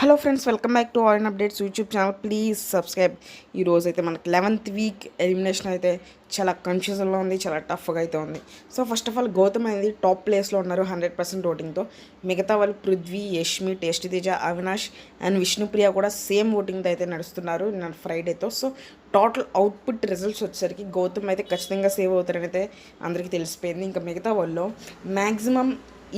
Hello friends, welcome back to all updates YouTube channel. Please subscribe. ఈరోజు అయితే మనకి 11th week elimination అయితే చాలా కన్ఫ్యూజన్లో ఉంది, చాలా టఫ్గా అయితే ఉంది. So first of all Gautam అనేది టాప్ ప్లేస్లో ఉన్నారు 100% ఓటింగ్తో. మిగతా వాళ్ళు పృథ్వీ, యష్మి, టేస్టీ తేజ, అవినాష్ అండ్ విష్ణుప్రియ కూడా సేమ్ ఓటింగ్తో అయితే నడుస్తున్నారు ఫ్రైడేతో. సో టోటల్ అవుట్పుట్ రిజల్ట్స్ వచ్చేసరికి గౌతమ్ అయితే ఖచ్చితంగా సేవ్ అవుతారని అయితే అందరికీ తెలిసిపోయింది. ఇంకా మిగతా వాళ్ళు మ్యాక్సిమం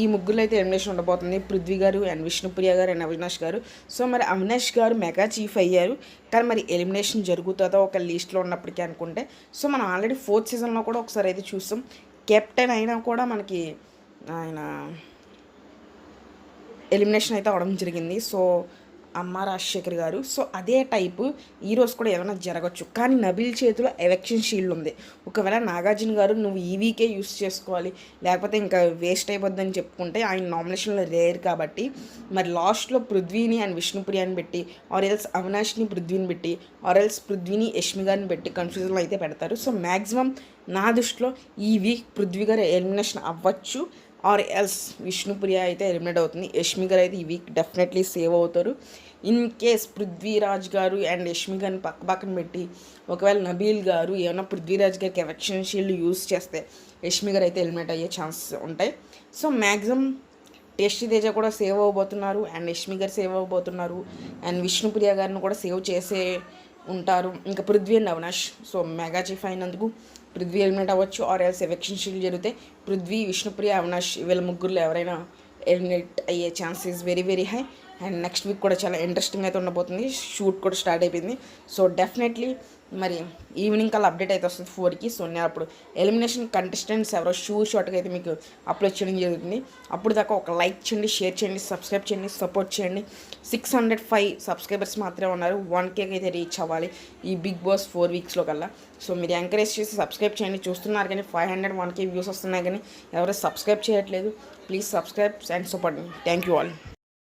ఈ ముగ్గురు అయితే ఎలిమినేషన్ ఉండబోతుంది. పృథ్వీ గారు అండ్ విష్ణుప్రియ గారు అండ్ అవినాష్ గారు. సో మరి అవినాష్ గారు మెగా చీఫ్ అయ్యారు, కానీ మరి ఎలిమినేషన్ జరుగుతుందో ఒక లీస్ట్లో ఉన్నప్పటికీ అనుకుంటే. సో మనం ఆల్రెడీ 4th సీజన్లో కూడా ఒకసారి అయితే చూస్తాం. కెప్టెన్ అయినా కూడా మనకి ఆయన ఎలిమినేషన్ అయితే అవడం జరిగింది. సో అమ్మ రాజశేఖర్ గారు. సో అదే టైపు ఈరోజు కూడా ఏమైనా జరగచ్చు, కానీ నబీల్ చేతిలో ఎలక్షన్ షీల్డ్ ఉంది. ఒకవేళ నాగార్జున గారు నువ్వు ఈ వీకే యూస్ చేసుకోవాలి, లేకపోతే ఇంకా వేస్ట్ అయిపోద్దని చెప్పుకుంటే ఆయన నామినేషన్లో రేర్ కాబట్టి మరి లాస్ట్లో పృథ్వీని అండ్ విష్ణుప్రియాని పెట్టి, ఆర్ ఎల్స్ అవినాష్ని పృథ్వీని పెట్టి, ఆర్ ఎల్స్ పృథ్వీని యష్మి గారిని పెట్టి కన్ఫ్యూజన్లో అయితే పెడతారు. సో మ్యాక్సిమం నా దృష్టిలో ఈ వీక్ పృథ్వీ గారు ఎలిమినేషన్ అవ్వచ్చు, ఆర్ ఎల్స్ విష్ణుప్రియ అయితే ఎలిమినేట్ అవుతుంది. యష్మి గారు అయితే ఈ వీక్ డెఫినెట్లీ సేవ్ అవుతారు. ఇన్ కేస్ పృథ్వీరాజ్ గారు అండ్ యష్మి గారిని పక్కన పెట్టి ఒకవేళ నబీల్ గారు ఏమైనా పృథ్వీరాజ్ గారికి ఎలక్షన్ షీల్డ్ యూస్ చేస్తే యష్మి గారు అయితే ఎలిమినేట్ అయ్యే ఛాన్స్ ఉంటాయి. సో మ్యాక్సిమం టేస్టీ తేజ కూడా సేవ్ అవ్వబోతున్నారు అండ్ యష్మి గారు సేవ్ అవ్వబోతున్నారు అండ్ విష్ణుప్రియ గారిని కూడా సేవ్ చేసే ఉంటారు. ఇంకా Prithvi and Avinash. So mega chief అయినందుకు పృథ్వీ ఎలిమినేట్ అవ్వచ్చు, ఆర్ ఎల్స్ ఎలక్షన్ షీల్డ్ జరిగితే పృథ్వీ, విష్ణుప్రియ, అవినాష్ వీళ్ళ ముగ్గురులో ఎవరైనా ఎలిమినేట్ అయ్యే chance is very very high. And next week కూడా చాలా ఇంట్రెస్టింగ్ అయితే ఉండబోతుంది. షూట్ కూడా స్టార్ట్ అయిపోయింది. సో డెఫినెట్లీ మరి ఈవినింగ్ కల్లా అప్డేట్ అయితే వస్తుంది 4కి. సో నేను అప్పుడు ఎలిమినేషన్ కంటెస్టెంట్స్ ఎవరో షార్ట్గా అయితే మీకు అప్లోడ్ చేయడం జరుగుతుంది. అప్పుడు దాకా ఒక లైక్ చేయండి, షేర్ చేయండి, సబ్స్క్రైబ్ చేయండి, సపోర్ట్ చేయండి. 605 సబ్స్క్రైబర్స్ మాత్రమే ఉన్నారు. 1K అయితే రీచ్ అవ్వాలి ఈ బిగ్ బాస్ 4 వీక్స్లో కల్లా. సో మీరు ఎంకరేజ్ చేసి సబ్స్క్రైబ్ చేయండి. చూస్తున్నారు కానీ 500 1K వ్యూస్ వస్తున్నాయి, కానీ ఎవరు సబ్స్క్రైబ్ చేయట్లేదు. Please subscribe and support me. Thank you all.